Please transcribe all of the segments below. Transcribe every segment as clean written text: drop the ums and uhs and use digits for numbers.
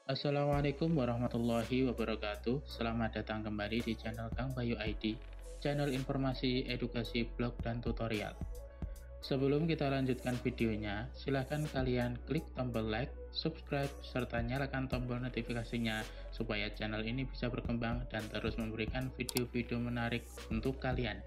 Assalamualaikum warahmatullahi wabarakatuh. Selamat datang kembali di channel Kang Bayu ID, channel informasi, edukasi, blog, dan tutorial. Sebelum kita lanjutkan videonya, silahkan kalian klik tombol like, subscribe, serta nyalakan tombol notifikasinya supaya channel ini bisa berkembang dan terus memberikan video-video menarik untuk kalian.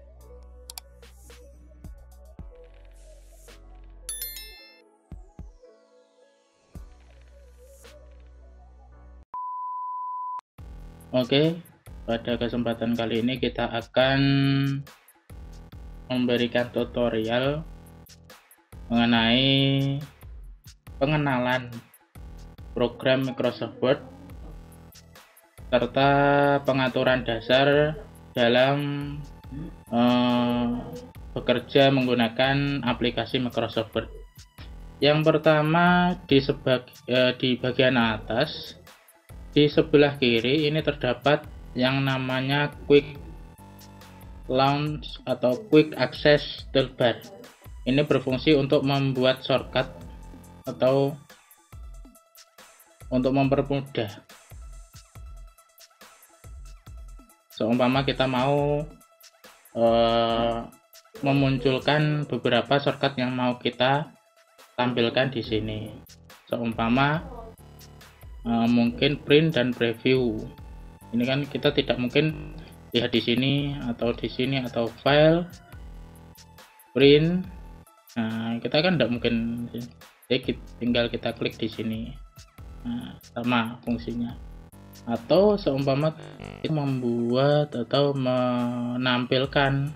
Oke, pada kesempatan kali ini kita akan memberikan tutorial mengenai pengenalan program Microsoft Word serta pengaturan dasar dalam bekerja menggunakan aplikasi Microsoft Word. Yang pertama di bagian atas di sebelah kiri ini terdapat yang namanya Quick Launch atau Quick Access Toolbar. Ini berfungsi untuk membuat shortcut atau untuk mempermudah. Seumpama kita mau memunculkan beberapa shortcut yang mau kita tampilkan di sini. Seumpama mungkin print dan preview. Ini kan kita tidak mungkin lihat di sini atau file print. Nah, kita kan tidak mungkin. Jadi tinggal kita klik di sini. Nah, sama fungsinya. Atau seumpama kita membuat atau menampilkan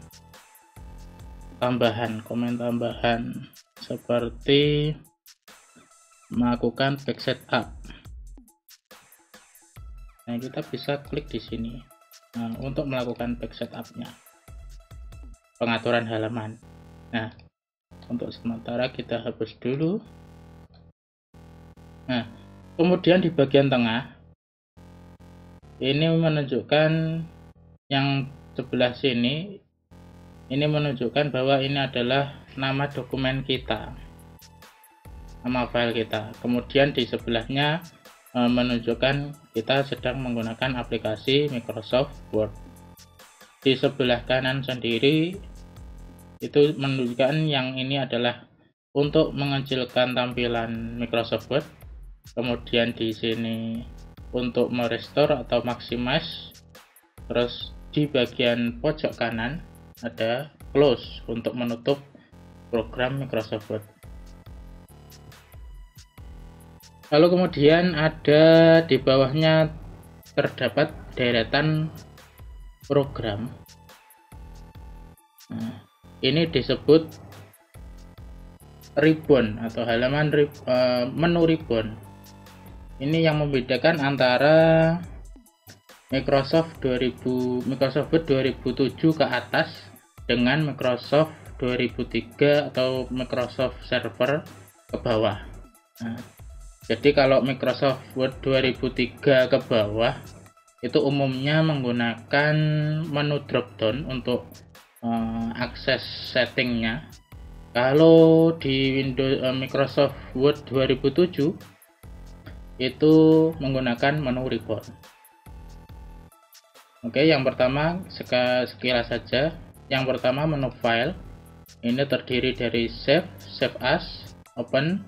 komen tambahan seperti melakukan back setup. Nah, kita bisa klik di sini untuk melakukan back setupnya, pengaturan halaman. Nah, untuk sementara kita hapus dulu. Nah, kemudian di bagian tengah ini menunjukkan yang sebelah sini, ini menunjukkan bahwa ini adalah nama dokumen kita, nama file kita. Kemudian di sebelahnya menunjukkan kita sedang menggunakan aplikasi Microsoft Word. Di sebelah kanan sendiri itu menunjukkan yang ini adalah untuk mengecilkan tampilan Microsoft Word. Kemudian di sini untuk merestore atau maximize. Terus di bagian pojok kanan ada close untuk menutup program Microsoft Word. Lalu kemudian ada di bawahnya terdapat deretan program. Nah, ini disebut ribbon atau halaman menu ribbon. Ini yang membedakan antara Microsoft Word 2007 ke atas dengan Microsoft 2003 atau Microsoft Server ke bawah. Nah, jadi kalau Microsoft Word 2003 ke bawah itu umumnya menggunakan menu dropdown untuk akses settingnya. Kalau di Microsoft Word 2007 itu menggunakan menu ribbon. Oke, yang pertama sekilas saja. Yang pertama menu file. Ini terdiri dari save as, open,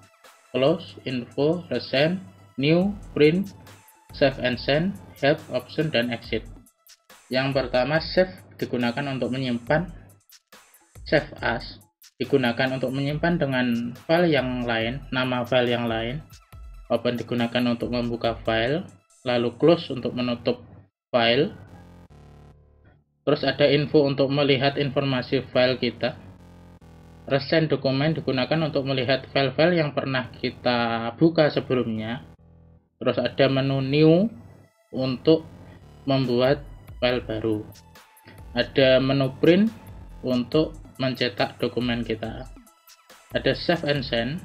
close, info, recent, new, print, save and send, help, option, dan exit. Yang pertama save digunakan untuk menyimpan. Save as digunakan untuk menyimpan dengan file yang lain, nama file yang lain. Open digunakan untuk membuka file. Lalu close untuk menutup file. Terus ada info untuk melihat informasi file kita. Recent dokumen digunakan untuk melihat file-file yang pernah kita buka sebelumnya. Terus ada menu new untuk membuat file baru. Ada menu print untuk mencetak dokumen kita. Ada save and send,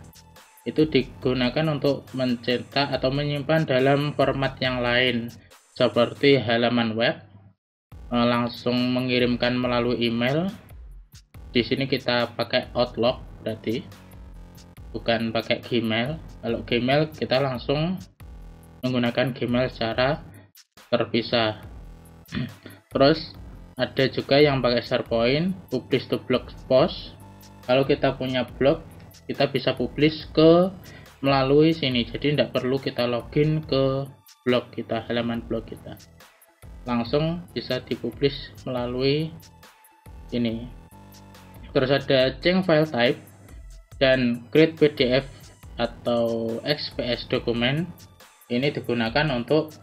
itu digunakan untuk mencetak atau menyimpan dalam format yang lain seperti halaman web, langsung mengirimkan melalui email. Di sini kita pakai Outlook berarti, bukan pakai Gmail. Kalau Gmail kita langsung menggunakan Gmail secara terpisah. Terus ada juga yang pakai SharePoint, publish to blog post. Kalau kita punya blog, kita bisa publish melalui sini, jadi tidak perlu kita login ke blog kita, halaman blog kita, langsung bisa dipublish melalui ini. Terus ada change file type dan create PDF atau XPS dokumen. Ini digunakan untuk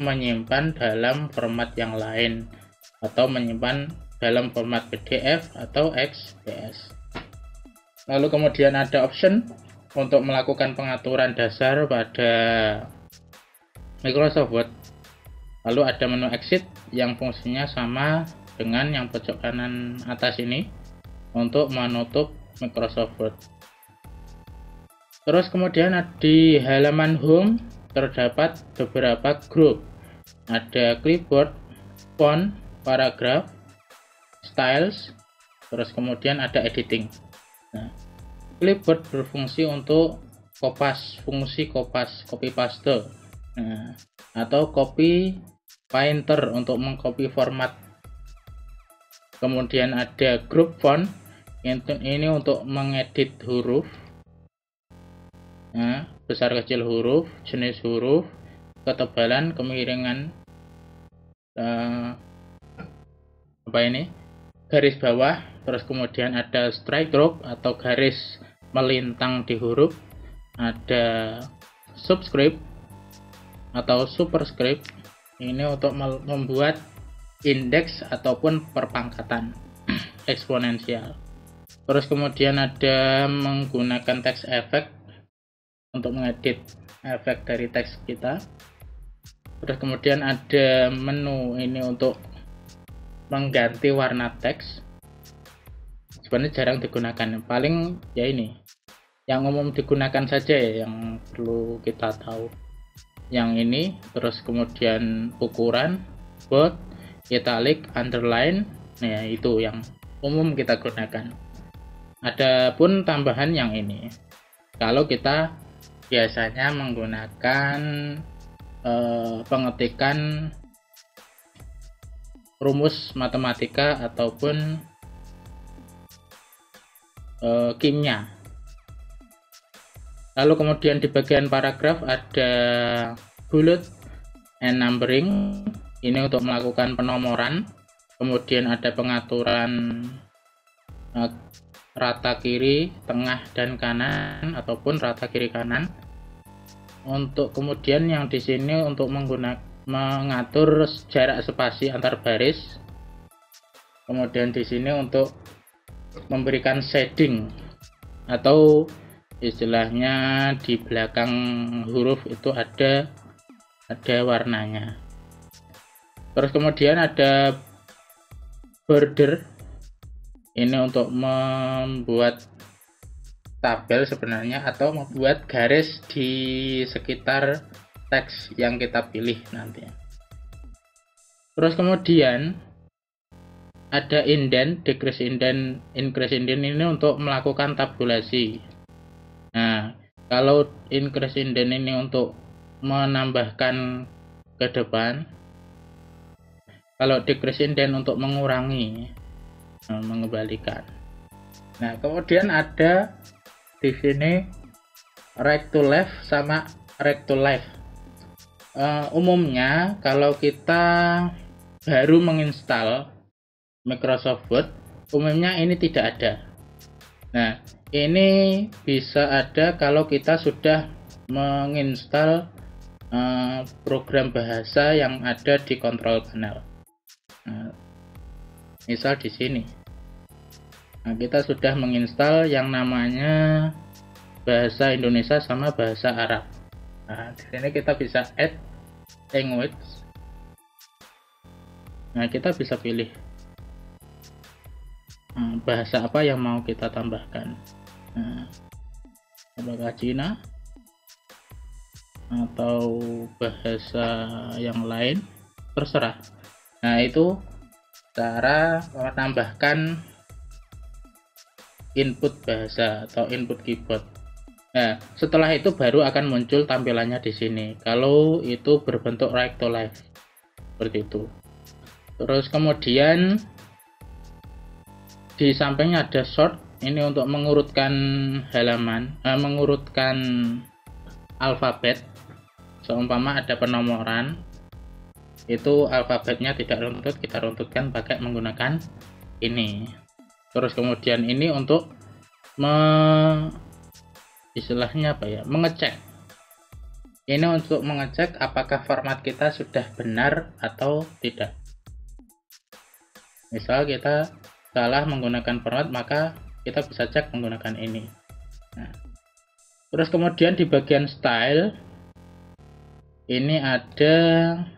menyimpan dalam format yang lain atau menyimpan dalam format PDF atau XPS. Lalu kemudian ada option untuk melakukan pengaturan dasar pada Microsoft Word. Lalu ada menu exit yang fungsinya sama dengan yang pojok kanan atas ini untuk menutup Microsoft Word. Terus kemudian di halaman home terdapat beberapa grup. Ada clipboard, font, paragraph, styles, terus kemudian ada editing. Nah, clipboard berfungsi untuk fungsi copy paste, atau copy painter untuk mengcopy format. Kemudian ada group font, ini untuk mengedit huruf, besar kecil huruf, jenis huruf, ketebalan, kemiringan, garis bawah. Terus kemudian ada stroke atau garis melintang di huruf, ada subscript atau superscript, ini untuk membuat indeks ataupun perpangkatan eksponensial. Terus kemudian ada menggunakan text effect untuk mengedit efek dari teks kita. Terus kemudian ada menu ini untuk mengganti warna teks. Sebenarnya jarang digunakan, paling ya ini yang umum digunakan saja ya, yang perlu kita tahu yang ini. Terus kemudian ukuran, bold, italic, underline, nah itu yang umum kita gunakan. Adapun tambahan yang ini, kalau kita biasanya menggunakan pengetikan rumus matematika ataupun kimia. Lalu kemudian di bagian paragraf ada bullet and numbering, ini untuk melakukan penomoran. Kemudian ada pengaturan rata kiri, tengah, dan kanan ataupun rata kiri kanan. Untuk kemudian yang di sini untuk mengatur jarak spasi antar baris. Kemudian di sini untuk memberikan shading atau istilahnya di belakang huruf itu ada warnanya. Terus kemudian ada border, ini untuk membuat tabel sebenarnya atau membuat garis di sekitar teks yang kita pilih nanti. Terus kemudian ada indent, decrease indent, increase indent, ini untuk melakukan tabulasi. Nah, kalau increase indent ini untuk menambahkan ke depan, kalau decrease indent untuk mengurangi, mengembalikan. Nah, kemudian ada di sini right to left sama right to left. Umumnya kalau kita baru menginstal Microsoft Word, umumnya ini tidak ada. Nah, ini bisa ada kalau kita sudah menginstal program bahasa yang ada di control panel. Nah, misal di sini. Nah, kita sudah menginstal yang namanya bahasa Indonesia sama bahasa Arab. Nah, di sini kita bisa add language. Nah, kita bisa pilih bahasa apa yang mau kita tambahkan. Nah, apakah Cina atau bahasa yang lain, terserah. Nah, itu cara menambahkan input bahasa atau input keyboard. Nah, setelah itu baru akan muncul tampilannya di sini. Kalau itu berbentuk right to left, seperti itu. Terus kemudian di sampingnya ada sort. Ini untuk mengurutkan halaman, mengurutkan alfabet. Seumpama ada penomoran, itu alfabetnya tidak runtut, kita runtutkan pakai menggunakan ini. Terus kemudian ini untuk istilahnya apa ya, mengecek. Ini untuk mengecek apakah format kita sudah benar atau tidak. Misal kita salah menggunakan format, maka kita bisa cek menggunakan ini. Nah, terus kemudian di bagian style ini ada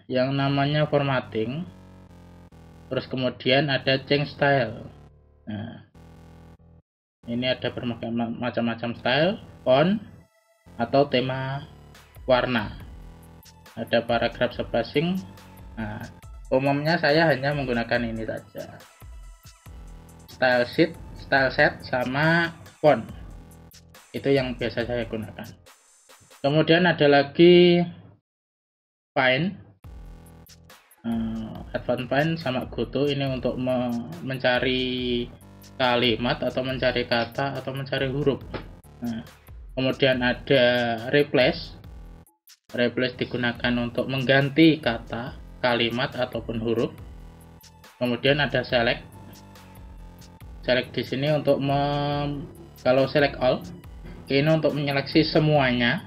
yang namanya formatting. Terus kemudian ada change style. Nah, ini ada bermacam-macam style, font atau tema warna. Ada paragraph spacing. Nah, umumnya saya hanya menggunakan ini saja. Style set sama font. Itu yang biasa saya gunakan. Kemudian ada lagi find, advanced find sama goto. Ini untuk mencari kalimat atau mencari kata atau mencari huruf. Nah, kemudian ada replace digunakan untuk mengganti kata, kalimat ataupun huruf. Kemudian ada select di sini untuk kalau select all ini untuk menyeleksi semuanya.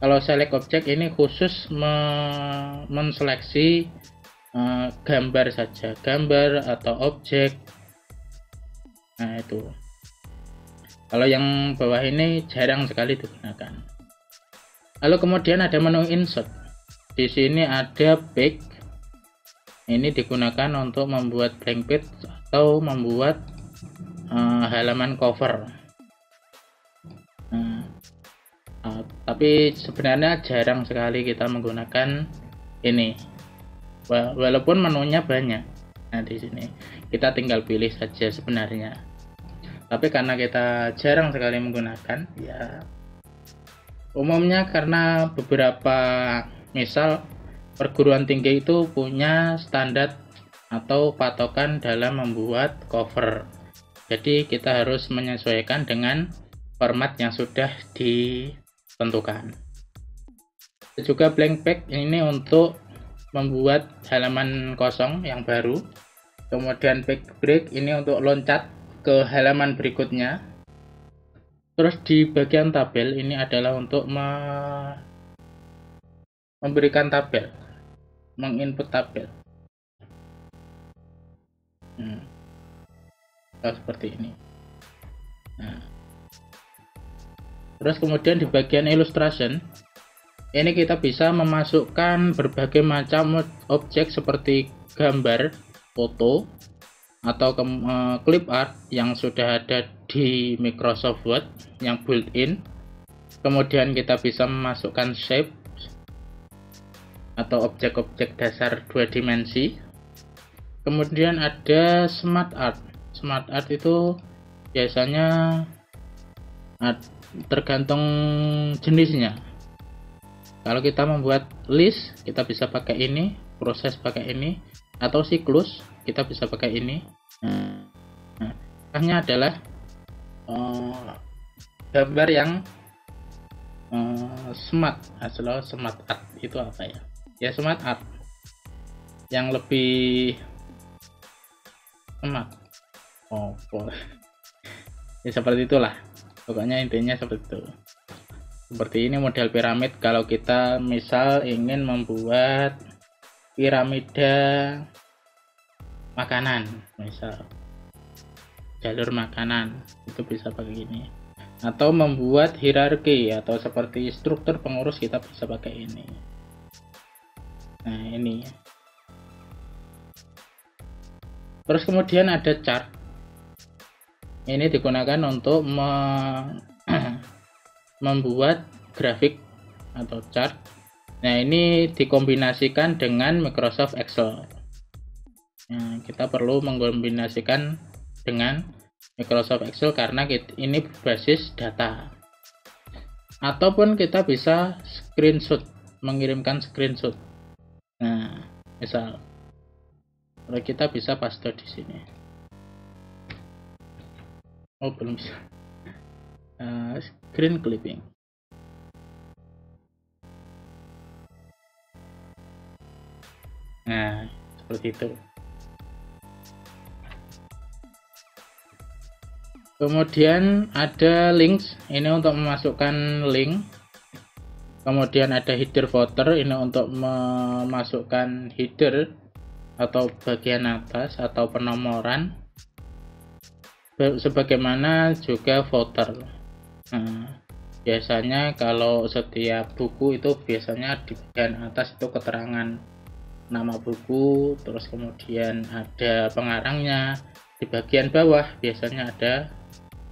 Kalau select object ini khusus menseleksi gambar saja, gambar atau objek. Nah, itu. Kalau yang bawah ini jarang sekali digunakan. Lalu kemudian ada menu insert. Di sini ada back. Ini digunakan untuk membuat blank page atau membuat halaman cover. Tapi sebenarnya jarang sekali kita menggunakan ini. Walaupun menunya banyak. Nah, di sini kita tinggal pilih saja sebenarnya. Tapi karena kita jarang sekali menggunakan, ya umumnya karena beberapa, misal perguruan tinggi itu punya standar atau patokan dalam membuat cover. Jadi kita harus menyesuaikan dengan format yang sudah ditentukan. Juga blank page ini untuk membuat halaman kosong yang baru. Kemudian break ini untuk loncat ke halaman berikutnya. Terus di bagian tabel ini adalah untuk memberikan tabel, menginput tabel. Seperti ini. Nah, terus kemudian di bagian illustration ini kita bisa memasukkan berbagai macam objek seperti gambar, foto, atau clip art yang sudah ada di Microsoft Word yang built-in. Kemudian kita bisa memasukkan shape atau objek-objek dasar 2 dimensi. Kemudian ada smart art. Smart art itu biasanya tergantung jenisnya. Kalau kita membuat list, kita bisa pakai ini, proses pakai ini, atau siklus kita bisa pakai ini. Nah, adalah gambar yang smart art itu apa ya? Ya, smart art yang lebih smart. Ya, seperti itulah. Pokoknya intinya seperti itu. Seperti ini model piramid. Kalau kita misal ingin membuat piramida makanan, misal jalur makanan, itu bisa pakai ini. Atau membuat hierarki atau seperti struktur pengurus, kita bisa pakai ini. Nah, ini. Terus kemudian ada chart. Ini digunakan untuk membuat grafik atau chart. Nah, ini dikombinasikan dengan Microsoft Excel. Nah, kita perlu mengkombinasikan dengan Microsoft Excel karena ini berbasis data. ataupun kita bisa screenshot, mengirimkan screenshot. Nah, misal kalau kita bisa paste di sini. Oh, belum bisa. Screen clipping. Nah, seperti itu. Kemudian ada links, ini untuk memasukkan link. Kemudian ada header footer, ini untuk memasukkan header atau bagian atas atau penomoran. Sebagaimana juga footer. Nah, biasanya kalau setiap buku itu biasanya di bagian atas itu keterangan nama buku, terus kemudian ada pengarangnya. Di bagian bawah biasanya ada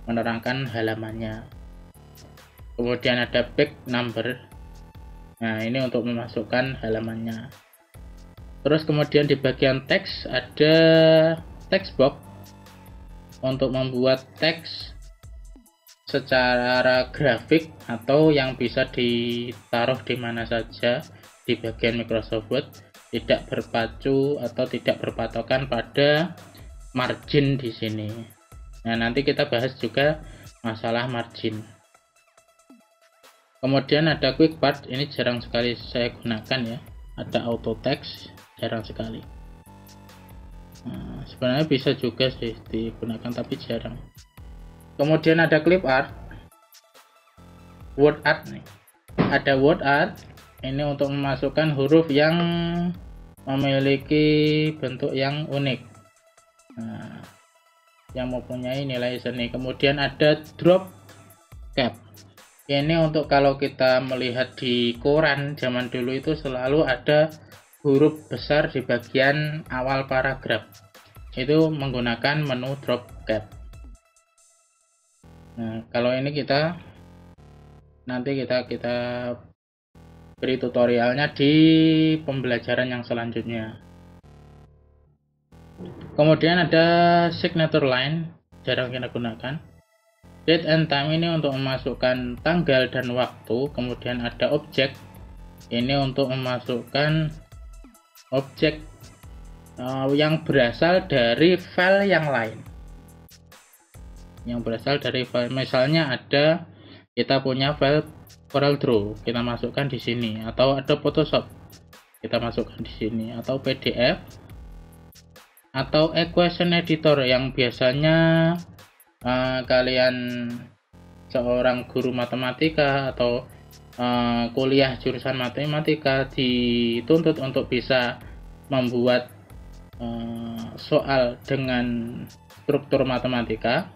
menerangkan halamannya. Kemudian ada back number. Nah, ini untuk memasukkan halamannya. Terus kemudian di bagian teks ada text box untuk membuat teks secara grafik atau yang bisa ditaruh di mana saja di bagian Microsoft Word, tidak berpacu atau tidak berpatokan pada margin di sini. Nah, nanti kita bahas juga masalah margin. Kemudian ada quick part, ini jarang sekali saya gunakan ya. Ada auto text, jarang sekali. Nah, sebenarnya bisa juga sih digunakan tapi jarang. Kemudian ada clip art, word art nih. Ada word art, ini untuk memasukkan huruf yang memiliki bentuk yang unik. Nah, yang mempunyai nilai seni. Kemudian ada drop cap, ini untuk kalau kita melihat di koran zaman dulu itu selalu ada huruf besar di bagian awal paragraf, itu menggunakan menu drop cap. Nah, kalau ini nanti kita beri tutorialnya di pembelajaran yang selanjutnya. Kemudian ada signature line, jarang kita gunakan. Date and time, ini untuk memasukkan tanggal dan waktu. Kemudian ada objek, ini untuk memasukkan objek yang berasal dari file yang lain. Yang berasal dari file, misalnya kita punya file CorelDRAW, kita masukkan di sini, atau ada Photoshop, kita masukkan di sini, atau PDF, atau equation editor yang biasanya kalian seorang guru matematika atau kuliah jurusan matematika dituntut untuk bisa membuat soal dengan struktur matematika,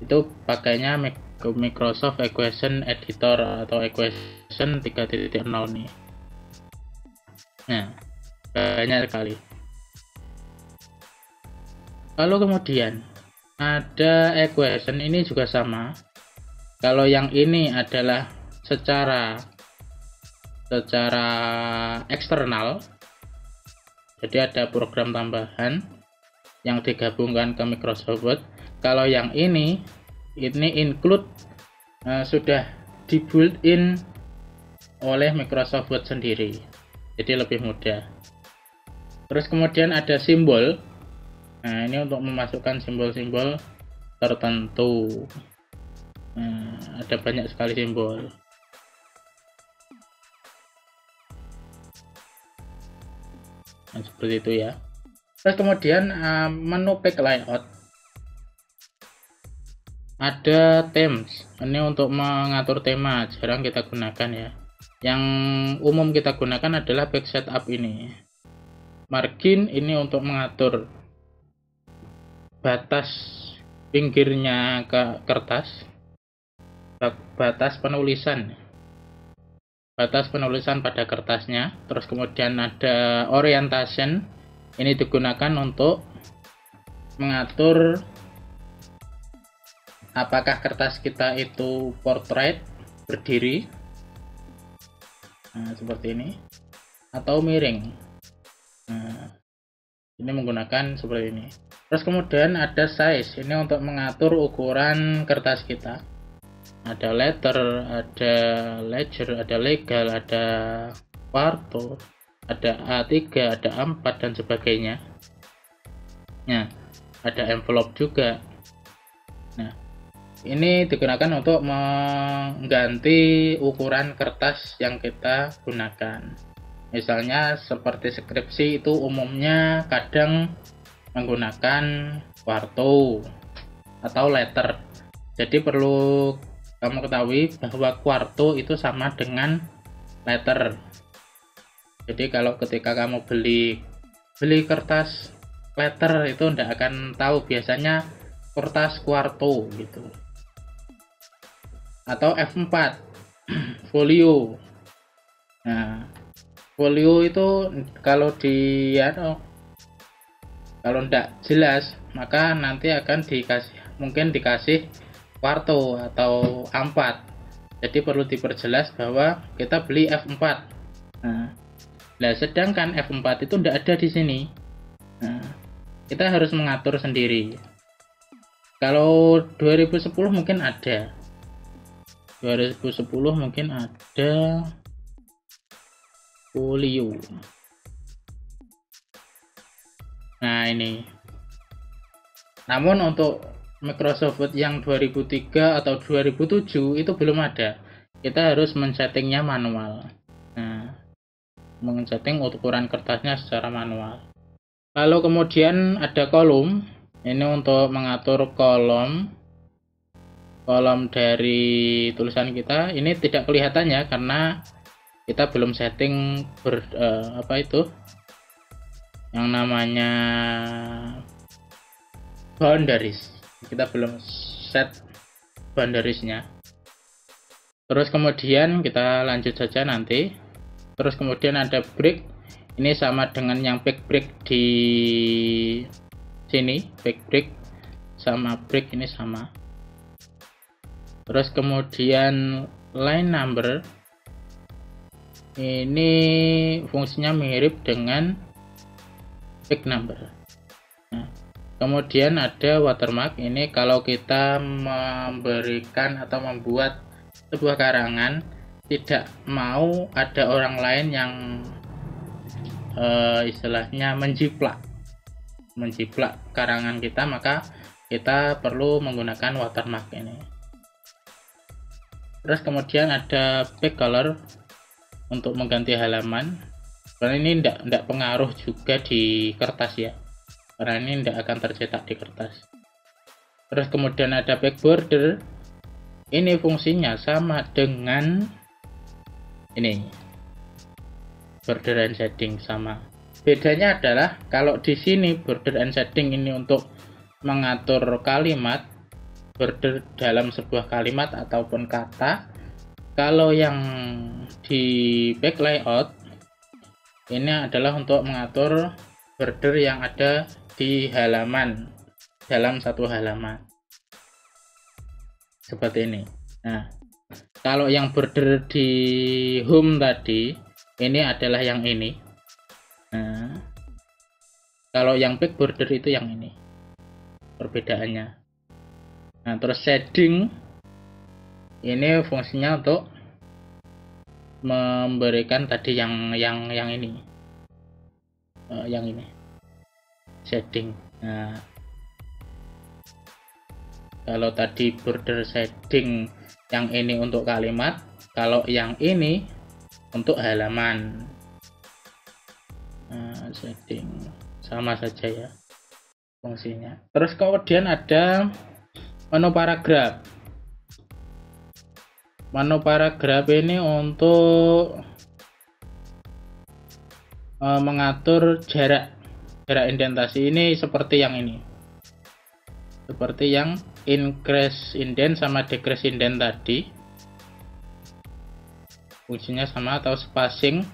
itu pakainya Microsoft Equation Editor atau Equation 3.0 nih. Nah, banyak sekali. Lalu kemudian ada equation, ini juga sama. Kalau yang ini adalah secara eksternal, jadi ada program tambahan yang digabungkan ke Microsoft Word. Kalau yang ini include sudah di built-in oleh Microsoft Word sendiri, jadi lebih mudah. Terus kemudian ada simbol. Nah, ini untuk memasukkan simbol-simbol tertentu. Nah, ada banyak sekali simbol. Nah, seperti itu ya. Terus kemudian menu page layout. Ada themes, ini untuk mengatur tema, jarang kita gunakan ya. Yang umum kita gunakan adalah page setup ini. Margin, ini untuk mengatur batas pinggirnya ke kertas, batas penulisan pada kertasnya. Terus kemudian ada orientation, ini digunakan untuk mengatur apakah kertas kita itu portrait, berdiri, nah, seperti ini, atau miring. Nah, ini menggunakan seperti ini. Terus kemudian ada size, ini untuk mengatur ukuran kertas kita. ada letter, ada ledger, ada legal, ada quarto, ada A3, ada A4 dan sebagainya. Nah, ada envelope juga. Nah, ini digunakan untuk mengganti ukuran kertas yang kita gunakan. Misalnya seperti skripsi itu umumnya kadang menggunakan quarto atau letter. Jadi perlu kamu ketahui bahwa quarto itu sama dengan letter. Jadi kalau ketika kamu beli kertas letter itu tidak akan tahu, biasanya kertas quarto gitu. Atau F4 folio. Nah, folio itu kalau kalau tidak jelas maka nanti akan dikasih quarto atau A4. Jadi perlu diperjelas bahwa kita beli F4. Nah, sedangkan F4 itu tidak ada di sini. Nah, kita harus mengatur sendiri. Kalau 2010 mungkin ada. 2010 mungkin ada folio. Nah, ini. Namun untuk Microsoft Word yang 2003 atau 2007 itu belum ada. Kita harus men-settingnya manual. Nah, men-setting ukuran kertasnya secara manual. Lalu kemudian ada kolom. Ini untuk mengatur kolom dari tulisan kita. Ini tidak kelihatannya karena kita belum setting yang namanya boundaries. Kita belum set boundariesnya. Terus kemudian kita lanjut saja nanti. Terus kemudian ada break. Ini sama dengan yang back break di sini. Back break sama break ini sama. Terus kemudian line number. Ini fungsinya mirip dengan back number. Nah, kemudian ada watermark. Ini kalau kita memberikan atau membuat sebuah karangan, tidak mau ada orang lain yang istilahnya menjiplak karangan kita, maka kita perlu menggunakan watermark ini. Terus kemudian ada back color untuk mengganti halaman. Karena ini tidak pengaruh juga di kertas ya, karena ini tidak akan tercetak di kertas. Terus kemudian ada back border. Ini fungsinya sama dengan ini, border and shading sama. Bedanya adalah kalau di sini border and shading ini untuk mengatur kalimat, border dalam sebuah kalimat ataupun kata. Kalau yang di back layout ini adalah untuk mengatur border yang ada di halaman, dalam satu halaman. Seperti ini. Nah, kalau yang border di home tadi, ini adalah yang ini. Nah, kalau yang back border itu yang ini. Perbedaannya. Nah, terus shading ini fungsinya untuk memberikan tadi yang ini. Yang ini. Shading. Nah, kalau tadi border shading yang ini untuk kalimat, kalau yang ini untuk halaman. Nah, shading sama saja ya fungsinya. Terus kemudian ada menu paragraf. Menu paragraf ini untuk mengatur jarak indentasi. Ini seperti yang ini, seperti yang increase indent sama decrease indent tadi, fungsinya sama. Atau spacing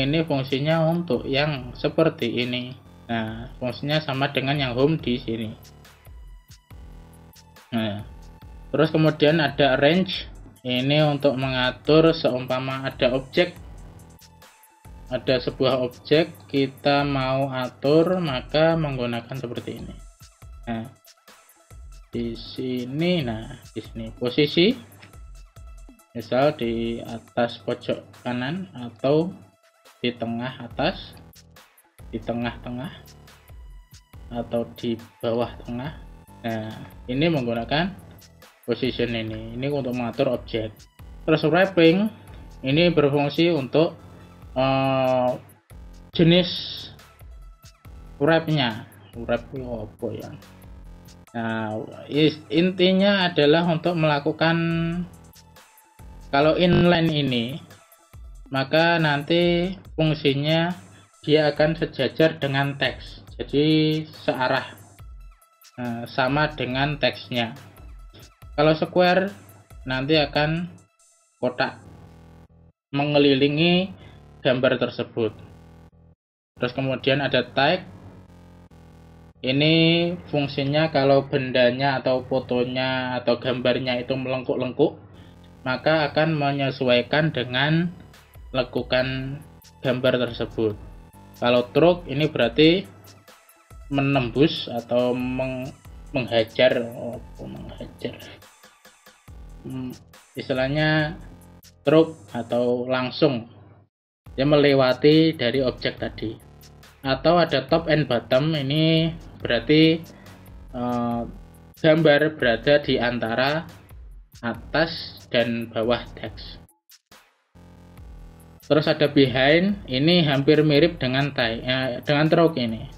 ini fungsinya untuk yang seperti ini. Nah, fungsinya sama dengan yang home di sini. Nah, terus kemudian ada range. Ini untuk mengatur seumpama ada sebuah objek kita mau atur, maka menggunakan seperti ini. Nah, di sini posisi misal di atas pojok kanan atau di tengah atas, di tengah-tengah, atau di bawah tengah. Nah, ini menggunakan position ini untuk mengatur objek. Terus wrapping ini berfungsi untuk jenis wrapnya. Wrap apa ya? Nah, intinya adalah untuk melakukan, kalau inline ini, maka nanti fungsinya dia akan sejajar dengan teks, jadi searah, sama dengan teksnya. Kalau square nanti akan kotak mengelilingi gambar tersebut. Terus kemudian ada tag, ini fungsinya kalau bendanya atau fotonya atau gambarnya itu melengkuk-lengkuk, maka akan menyesuaikan dengan lekukan gambar tersebut. Kalau stroke ini berarti menembus atau menghajar, istilahnya stroke atau langsung dia melewati dari objek tadi. Atau ada top and bottom, ini berarti gambar berada di antara atas dan bawah teks. Terus ada behind, ini hampir mirip dengan dengan stroke ini.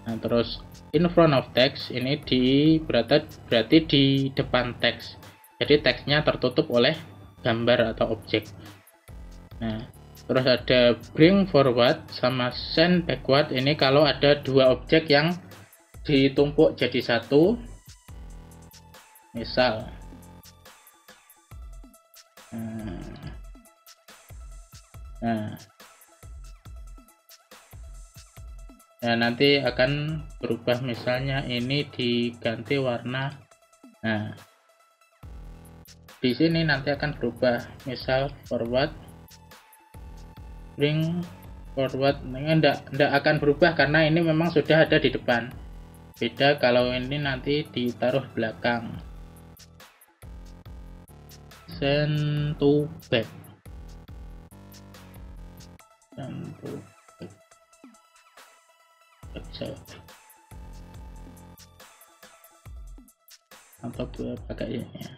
Nah, terus in front of text ini berarti di depan teks. Jadi teksnya tertutup oleh gambar atau objek. Nah, terus ada bring forward sama send backward, ini kalau ada dua objek yang ditumpuk jadi satu, misal nah, nanti akan berubah, misalnya ini diganti warna. Nah, di sini nanti akan berubah, misal forward, bring forward. Ini enggak akan berubah karena ini memang sudah ada di depan. Beda kalau ini nanti ditaruh belakang. Send to back. Send to back. Atau pakai ini ya.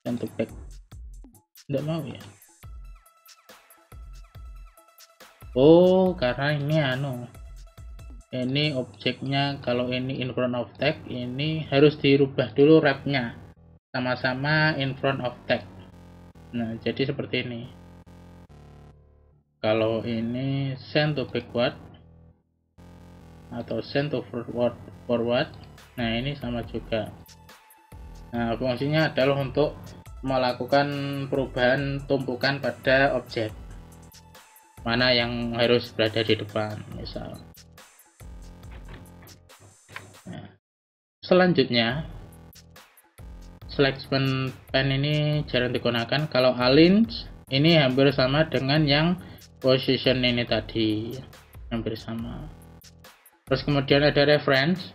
Send to back. Enggak mau ya. Oh, karena ini ini objeknya, kalau ini in front of text, ini harus dirubah dulu wrapnya sama-sama in front of text. Nah, jadi seperti ini. Kalau ini send to backward atau send to forward, nah ini sama juga. Nah, fungsinya adalah untuk melakukan perubahan tumpukan pada objek, mana yang harus berada di depan, misal. Nah, selanjutnya selection pen ini jarang digunakan. Kalau align ini hampir sama dengan yang position ini tadi, hampir sama. Terus kemudian ada reference.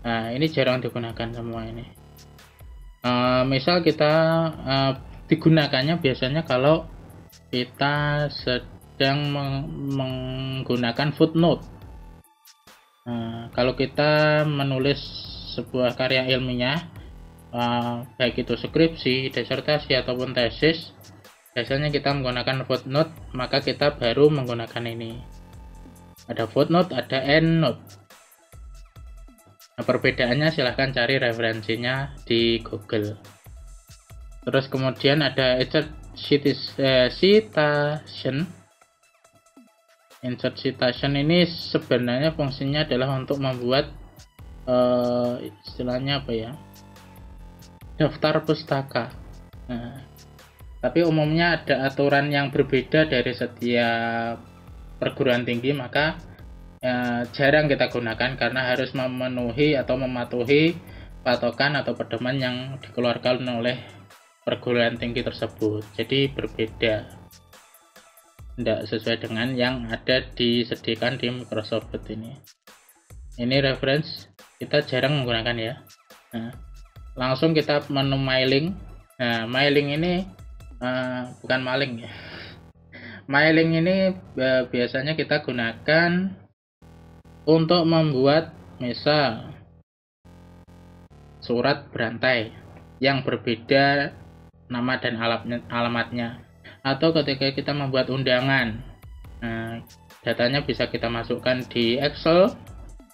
Nah, ini jarang digunakan semua ini. Misal kita digunakannya biasanya kalau kita sedang menggunakan footnote. Kalau kita menulis sebuah karya ilmiah, baik itu skripsi, disertasi ataupun tesis, biasanya kita menggunakan footnote, maka kita baru menggunakan ini. Ada footnote, ada endnote. Nah, perbedaannya silahkan cari referensinya di Google. Terus kemudian ada insert citation. Insert citation ini sebenarnya fungsinya adalah untuk membuat istilahnya apa ya, daftar pustaka. Nah, tapi umumnya ada aturan yang berbeda dari setiap perguruan tinggi, maka jarang kita gunakan karena harus memenuhi atau mematuhi patokan atau pedoman yang dikeluarkan oleh perguruan tinggi tersebut. Jadi berbeda, tidak sesuai dengan yang ada disediakan di Microsoft Word ini. Ini reference kita jarang menggunakan ya. Nah, langsung kita menu mailing. Nah, mailing ini bukan maling ya. Mailing ini biasanya kita gunakan untuk membuat misal surat berantai yang berbeda nama dan alamatnya, atau ketika kita membuat undangan. Nah, datanya bisa kita masukkan di Excel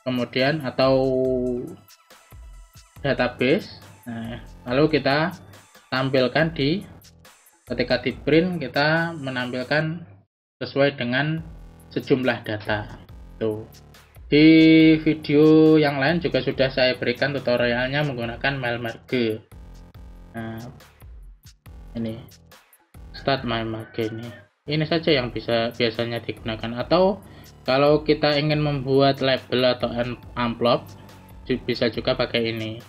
kemudian atau database. Nah, lalu kita tampilkan ketika di print, kita menampilkan sesuai dengan sejumlah data. Tuh. Di video yang lain juga sudah saya berikan tutorialnya menggunakan MailMerge. Nah, ini Start MailMerge ini saja yang biasanya digunakan. Atau kalau kita ingin membuat label atau amplop, bisa juga pakai ini.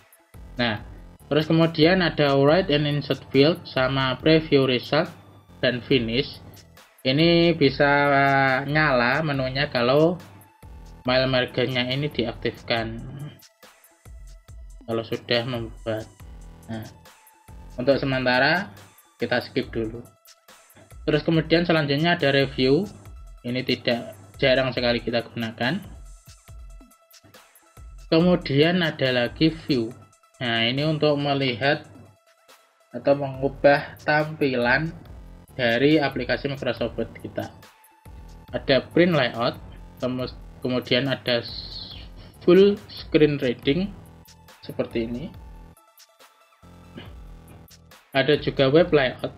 Nah, terus kemudian ada write and insert field sama preview result dan finish. Ini bisa nyala menunya kalau MailMerge-nya ini diaktifkan kalau sudah membuat. Nah, untuk sementara kita skip dulu. Terus kemudian selanjutnya ada review. Ini jarang sekali kita gunakan. Kemudian ada lagi view. Nah, ini untuk melihat atau mengubah tampilan dari aplikasi Microsoft Word kita. Ada print layout, kemudian ada full screen reading seperti ini. Ada juga web layout.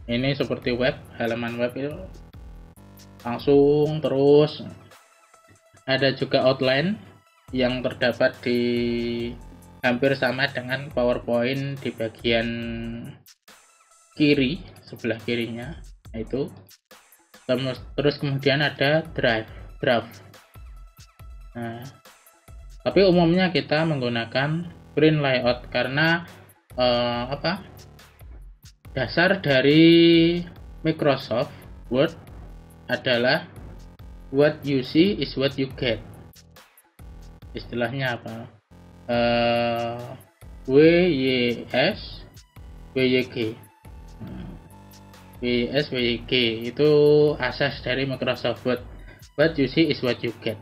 Ini seperti web, halaman web itu langsung terus. Ada juga outline yang terdapat di hampir sama dengan PowerPoint di bagian kiri, sebelah kirinya. Nah, itu. Terus kemudian ada draft. Nah, tapi umumnya kita menggunakan print layout karena dasar dari Microsoft Word adalah what you see is what you get. Istilahnya apa? WYS WYG. WYS WYG itu asas dari Microsoft Word. What you see is what you get.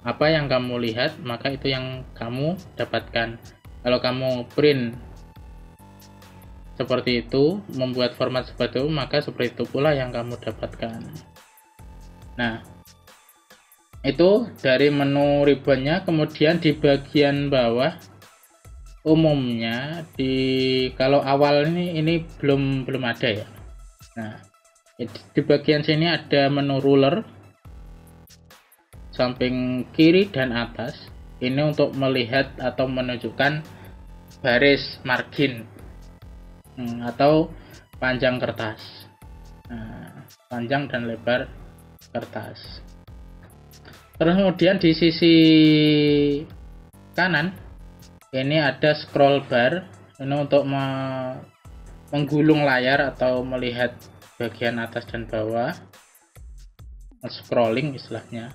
Apa yang kamu lihat, maka itu yang kamu dapatkan. Kalau kamu print seperti itu, membuat format seperti itu, maka seperti itu pula yang kamu dapatkan. Nah, itu dari menu ribbonnya. Kemudian di bagian bawah, umumnya kalau awal ini belum ada ya. Nah, di bagian sini ada menu ruler samping kiri dan atas. Ini untuk melihat atau menunjukkan baris margin atau panjang kertas. Nah, panjang dan lebar kertas. Terus kemudian di sisi kanan ini ada scroll bar. Ini untuk menggulung layar atau melihat bagian atas dan bawah, scrolling istilahnya.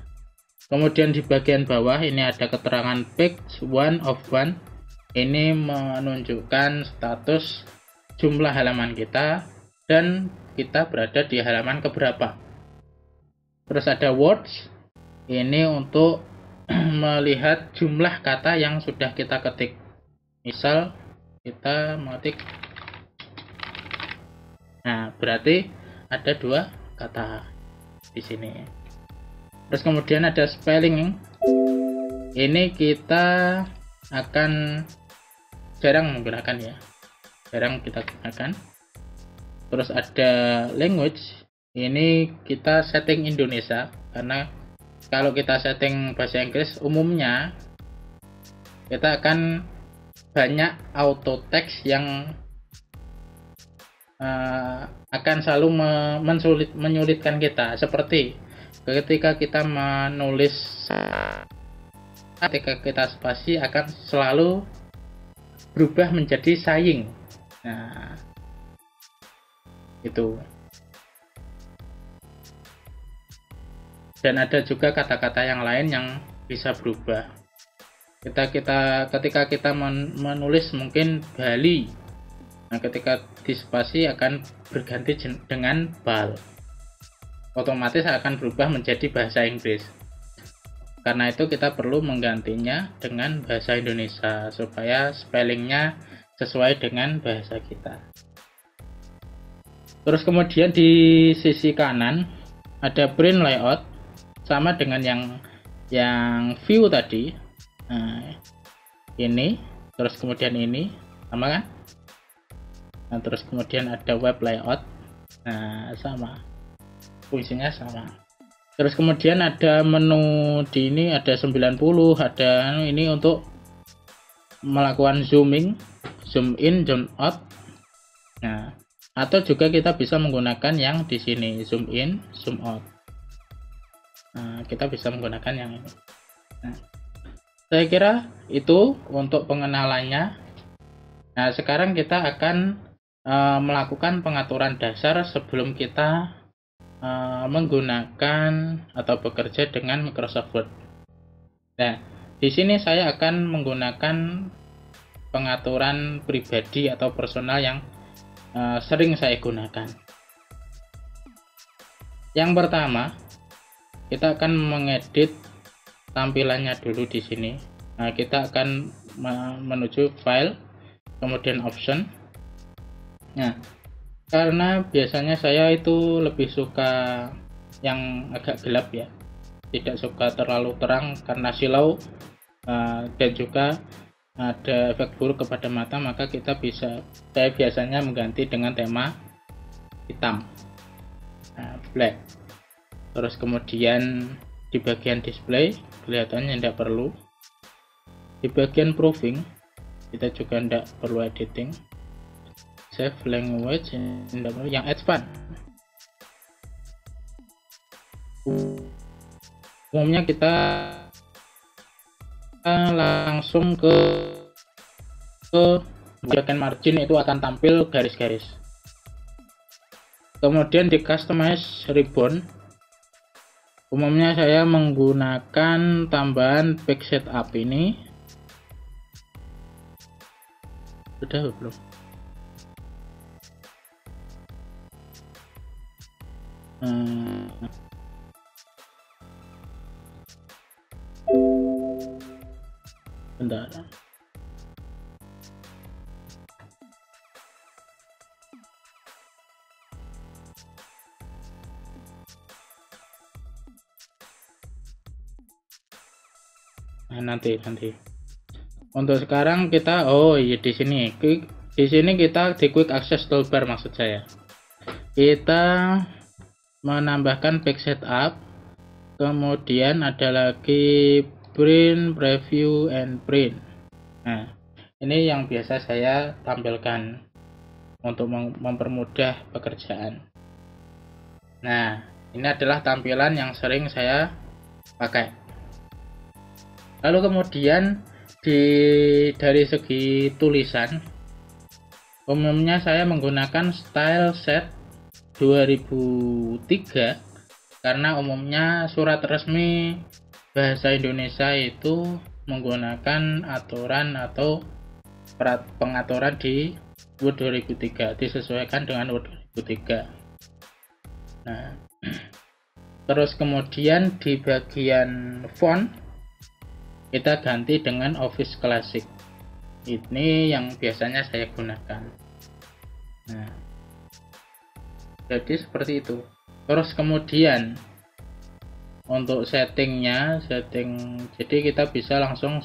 Kemudian di bagian bawah ini ada keterangan page 1 of 1. Ini menunjukkan status jumlah halaman kita dan kita berada di halaman keberapa. Terus ada words. Ini untuk melihat jumlah kata yang sudah kita ketik. Misal kita mengetik. Nah, berarti ada 2 kata di sini. Terus kemudian ada spelling. Ini kita akan jarang menggunakan ya. Jarang kita gunakan. Terus ada language. Ini kita setting Indonesia karena kalau kita setting bahasa Inggris umumnya kita akan banyak auto text yang akan selalu menyulitkan kita, seperti ketika kita menulis, ketika kita spasi akan selalu berubah menjadi saying. Nah, itu. Dan ada juga kata-kata yang lain yang bisa berubah. Ketika kita menulis mungkin Bali, Nah, ketika dispasi akan berganti dengan bal. Otomatis akan berubah menjadi bahasa Inggris. Karena itu kita perlu menggantinya dengan bahasa Indonesia supaya spellingnya sesuai dengan bahasa kita. Terus kemudian di sisi kanan ada print layout, sama dengan yang view tadi. Nah, ini, terus kemudian ini, sama kan? Nah, terus kemudian ada web layout. Nah, sama. Fungsinya sama. Terus kemudian ada menu di ini ada 90, ada ini untuk melakukan zooming, zoom in, zoom out. Nah, atau juga kita bisa menggunakan yang di sini, zoom in, zoom out. Nah, kita bisa menggunakan yang ini. Nah, saya kira itu untuk pengenalannya. Nah, sekarang kita akan melakukan pengaturan dasar sebelum kita menggunakan atau bekerja dengan Microsoft Word. Nah, di sini saya akan menggunakan pengaturan pribadi atau personal yang sering saya gunakan. Yang pertama, kita akan mengedit tampilannya dulu di sini. Nah, kita akan menuju file, kemudian option. Nah, karena biasanya saya itu lebih suka yang agak gelap ya, tidak suka terlalu terang karena silau dan juga ada efek buruk kepada mata, maka saya biasanya mengganti dengan tema hitam, black. Terus kemudian di bagian display kelihatannya tidak perlu. Di bagian proofing kita juga tidak perlu editing. Save language yang advance. Umumnya kita langsung ke bagian margin, itu akan tampil garis-garis. Kemudian di customize ribbon, umumnya saya menggunakan tambahan page setup ini. Sudah belum? Bentar. Nah, nanti. Untuk sekarang kita di sini kita di quick access toolbar, maksud saya. Kita menambahkan page setup, kemudian ada lagi print, preview, and print. Nah, ini yang biasa saya tampilkan untuk mempermudah pekerjaan. Nah, ini adalah tampilan yang sering saya pakai. Lalu kemudian dari segi tulisan, umumnya saya menggunakan style set 2003 karena umumnya surat resmi bahasa Indonesia itu menggunakan aturan atau pengaturan di Word 2003, disesuaikan dengan Word 2003. Nah, terus kemudian di bagian font kita ganti dengan Office Classic. Ini yang biasanya saya gunakan. Nah, jadi seperti itu. Terus kemudian untuk settingnya, jadi kita bisa langsung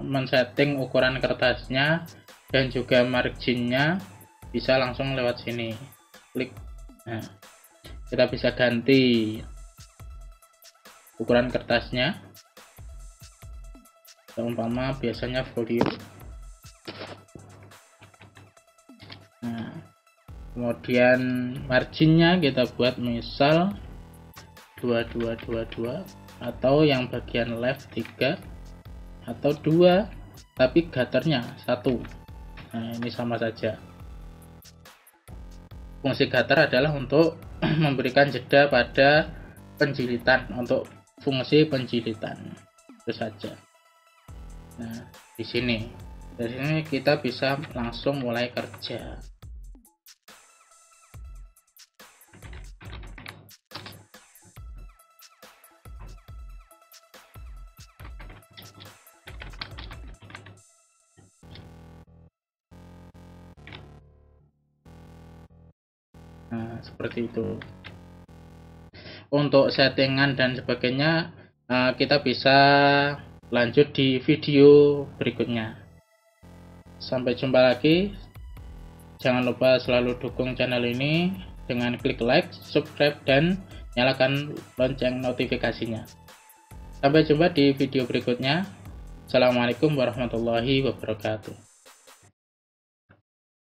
men-setting ukuran kertasnya dan juga marginnya, bisa langsung lewat sini, klik. Nah, kita bisa ganti ukuran kertasnya, umpama biasanya folio. Nah, kemudian marginnya kita buat misal 2222, atau yang bagian left 3 atau 2 tapi gutternya 1. Nah, ini sama saja. Fungsi gutter adalah untuk memberikan jeda pada penjilitan, untuk fungsi penjilitan, itu saja. Nah, di sini Dari sini kita bisa langsung mulai kerja. Nah, seperti itu. Untuk settingan dan sebagainya kita bisa lanjut di video berikutnya. Sampai jumpa lagi. Jangan lupa selalu dukung channel ini dengan klik like, subscribe, dan nyalakan lonceng notifikasinya. Sampai jumpa di video berikutnya. Assalamualaikum warahmatullahi wabarakatuh.